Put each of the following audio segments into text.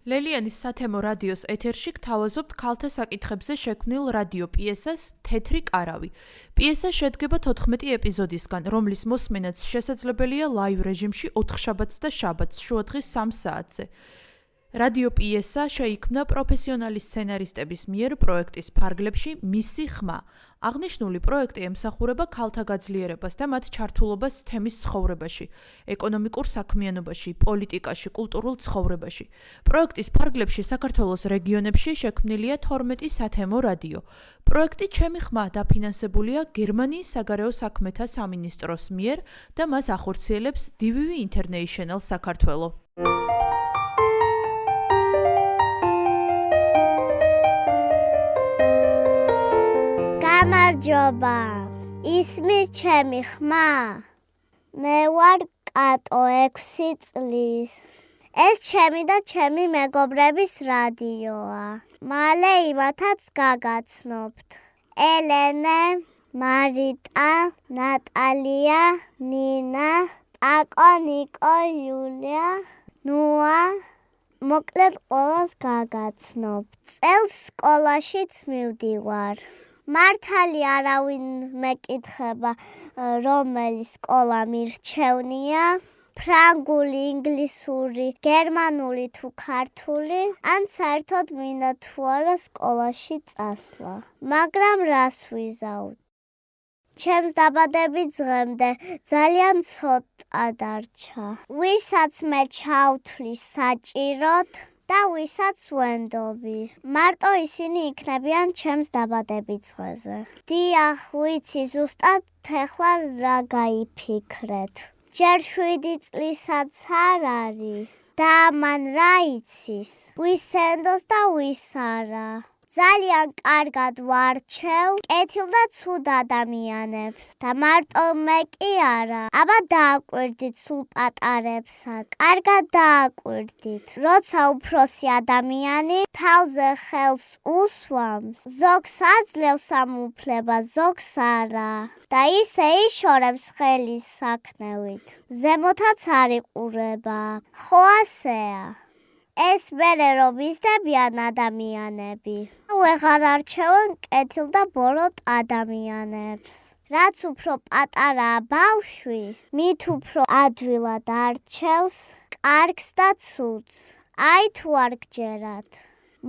ლელიანის სათემო რადიოს ეთერში გთავაზობთ ქალთა საკითხებზე შექმნილ რადიო პიესას „თეთრი კარავი“. პიესა შედგება 14 ეპიზოდისგან, რომლის მოსმენაც შესაძლებელია ლაივ რეჟიმში 4 შაბათს და შაბათს შუადღის 3 საათზე. რადიო პიესა შეიქმნა პროფესიონალი სცენარისტების მიერ პროექტის ფარგლებში „მისი ხმა“. აღნიშნული პროექტი ემსახურება ქალთა გაძლიერებას და მათ ჩართულობას თემის ცხოვრებაში, ეკონომიკურ საქმიანობაში, პოლიტიკაში, კულტურულ ცხოვრებაში. პროექტის ფარგლებში საქართველოს რეგიონებში შექმნილია 12 სათემო რადიო. პროექტი „ჩემი ხმა“ დაფინანსებულია გერმანიის საგარეო საქმეთა სამინისტროს მიერ და მას ახორციელებს DVV International საქართველო. გამარჯობა, ისმის ჩემი ხმა. მე ვარ კატო 6 წლის. ეს ჩემი და ჩემი მეგობრების რადიოა. მალე იმათაც გაგაცნობთ. ელენე, მარიტა, ნატალია, ნინა, ტაკო, ნიკო, იულია, ნუა. მოკლედ ყველას გაგაცნობთ. წელს სკოლაშიც მივდივარ. მართალი არავინ მეკითხება, რომელი სკოლა მირჩევნია, ფრანგული, ინგლისური, გერმანული თუ ქართული, ან საერთოდ მინდა თუ არა სკოლაში წასვლა. მაგრამ რას ვიზავთ? ჩემს დაბადების დღემდე ძალიან ცოტა დარჩა. ვისაც მე ჩავთვლი საჭიროდ და ვისაც ვენდობი. მარტო ისინი იქნებიან ჩემს დაბადების დღეზე. დიახ, ვიცი ზუსტად ეხლა რა გაიფიქრეთ. ჯერ 7 წლისაც არ არის. და მან რა იცის? ვის ენდოს და ვის არა. ძალიან კარგად ვარჩევ კეთილ და ცუდ ადამიანებს და მარტო მე კი არა. აბა დააკვირდით სულ პატარებსაც. კარგად დააკვირდით. როცა უფროსი ადამიანი თავზე ხელს უსვამს, ზოგს აძლევს ამ უფლებას, ზოგს არა. და ისე იშორებს ხელის საქნევით. ზემოთაც არ იყურება. ხო ასეა. ეს მერე რომ მისდებიან ადამიანები, ვეღარ არჩევენ კეთილ და ბოროტ ადამიანებს. რაც უფრო პატარაა ბავშვი, მით უფრო ადვილად არჩევს კარგს და ცუდს. აი თუ არ გჯერათ.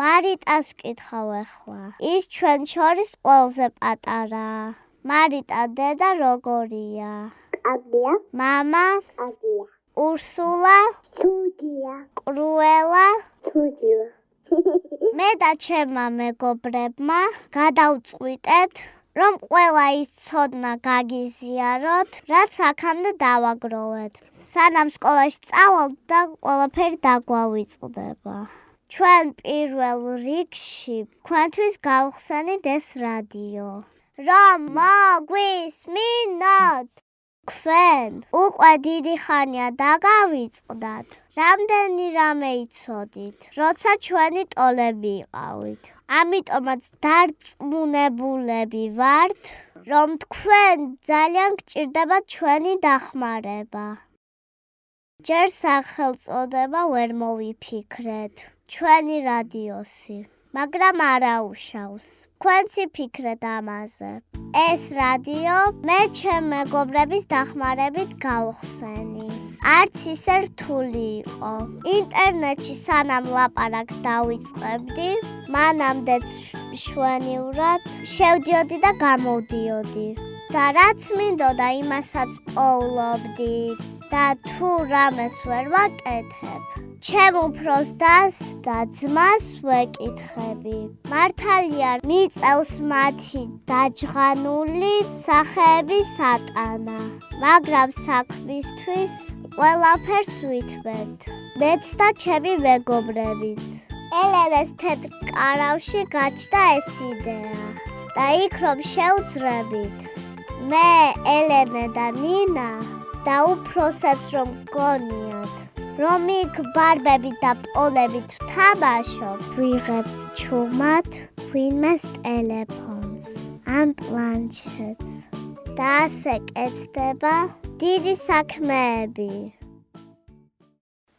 მარიტას ვკითხავ ახლა. ის ჩვენ შორის ყველაზე პატარაა. მარიტა დედა როგორია? კარგია. მამა? კარგია. ურსულა? თუდია. კრუელა? თუდია. მე და ჩემმა მეგობრებმა გადავწყვიტეთ, რომ ყველა ის ცოდნა გაგიზიაროთ, რაც აქამდე დავაგროვეთ. სანამ სკოლაში წავალთ და ყველაფერი დაგვავიწყდება. ჩვენ პირველ რიგში თქვენთვის გავხსენით ეს რადიო. რომ მოგვისმინოთ! თქვენ უკვე დიდი ხანია დაგავიწყდათ. რამდენი რამე იცოდით, როცა ჩვენი ტოლები იყავით. ამიტომაც დარწმუნებულები ვართ, რომ თქვენ ძალიან გჭირდებათ ჩვენი დახმარება. ჯერ სახელწოდება ვერ მოვიფიქრეთ. ჩვენი რადიოსი. მაგრამ არა უშავს. თქვენც იფიქრეთ ამაზე. ეს რადიო მე ჩემ მეგობრების დახმარებით გავხსენი. არც ისე რთული იყო. ინტერნეტში სანამ ლაპარაკს დავიწყებდი, მანამდეც შვენივრად შევდიოდი და გამოდიოდი. და რაც მინდოდა იმასაც პოულობდი და თუ რამეს ვერ ვაკეთებ, ჩემ უფროს დას და ძმას ვეკითხები. მართალია მიწევს მათი დაჯღანული სახეები სატანა, მაგრამ საქმისთვის ყველაფერს ვითმევთ. მეც და ჩემი მეგობრებიც. ელენეს თეთრ კარავში გაჩნდა ეს იდეა და იქ რომ შევძრებით, მე, ელენე და ნინა და უფროსებს რომ გონიათ, რომ იქ ბარბებით და პოლებით ვთამაშობ, ვიღებთ ჩუმად ვინმეს ტელეფონს, ან პლანშეტს და ასე კეთდება დიდი საქმეები.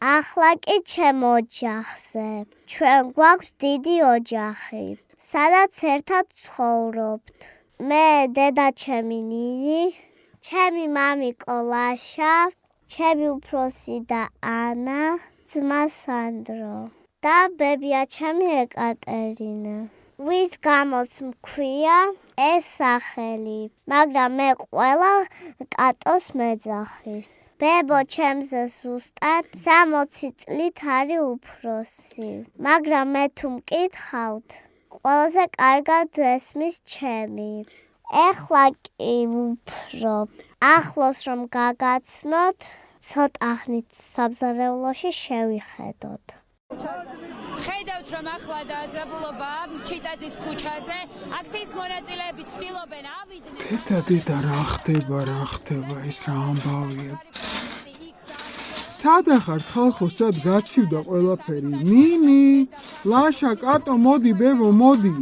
ახლა კი ჩემ ოჯახზე. ჩვენ გვაქვს დიდი ოჯახი, სადაც ერთად ცხოვრობთ. მე დედაჩემი ნინი, ჩემი მამი კოლაშა, ჩემი უფროსი და ანა, ძმა სანდრო და ბებია ჩემი ეკატერინა. ვის გამოც მქვია ეს სახელი, მაგრამ მე ყველა კატოს მეძახის. ბებო ჩემზე ზუსტად 60 წლით არის უფროსი, მაგრამ მე თუ მკითხავთ, ყველაზე კარგად ესმის ჩემი. ეხლა კი ვფრობ. ახლოს რომ გაგაცნოთ, ცოტა ხნით სამზარეულოში შევიხედოთ. ხედავთ რომ ახლა დაძაბულობა ჩიტაძის ქუჩაზე აქციის მონაწილეები ცდილობენ ავიდნენ დედა რა ხდება ეს რა ამბავია სადა ხარ ხალხო სად გაცივდა ყველაფერი ნინი ლაშა კატო მოდი ბებო მოდი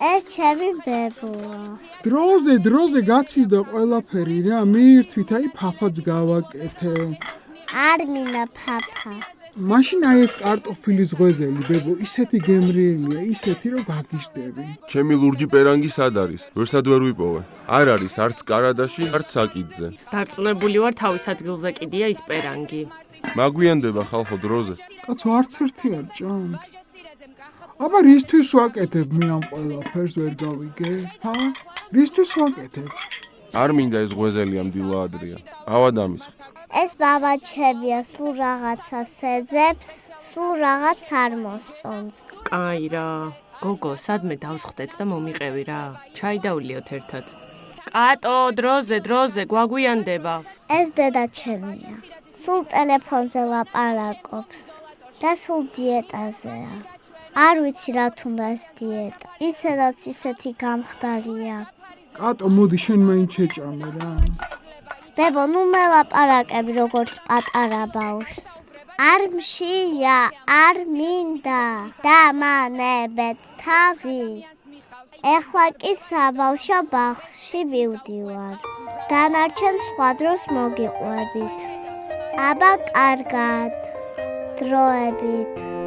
ეს ჩემი ბებოა. დროზე გაცივდა ყველაფერი რა მიირთვით აი ფაფაც გავაკეთე არ მინდა ფაფა. მაშინ აი ეს კარტოფილის ღვეზელი ბებო ისეთი გემრიელია ისეთი რომ გაგიშდები ჩემი ლურჯი პერანგი სად არის? ვერსად ვერ ვიპოვე. არ არის არც კარადაში, არც საკიდზე. დარწმუნებული ვარ თავის ადგილზე კიდია ის პერანგი. მაგვიანდება ხალხო დროზე. კაცო არც ერთი არ ჭამ აბა რისთვის ვაკეთებ მე ამ ყველაფერს ვერ გავიგე ჰა რისთვის ვაკეთებ არ მინდა ეს ღვეზელი ამ დილაადრია. ავად ამისხთ. ეს ბაბაჩებია სულ რაღაცას ეძებს, სულ რაღაც არ მოსწონს. კაი რა. გოგო, სადმე დავსხდეთ და მომიყევი რა. ჩაი დავლიოთ ერთად. კატო, დროზე გვაგვიანდება. ეს დედაჩემია. სულ ტელეფონზე ლაპარაკობს და სულ დიეტაზეა. არ ვიცი რა თუნდა ეს დიეტა. ისედაც ისეთი გამხდარია. კატო მოდი შენ მაინც შეჭამე რა ბებო, ნუ მელაპარაკები როგორც პატარა ბავშვს. არ მშია, არ მინდა. დამანებეთ თავი. ეხლა კი საბავშვო ბაღში ვივდივარ. დანარჩენ სხვა დროს მოგიყვებით. აბა კარგად. დროებით.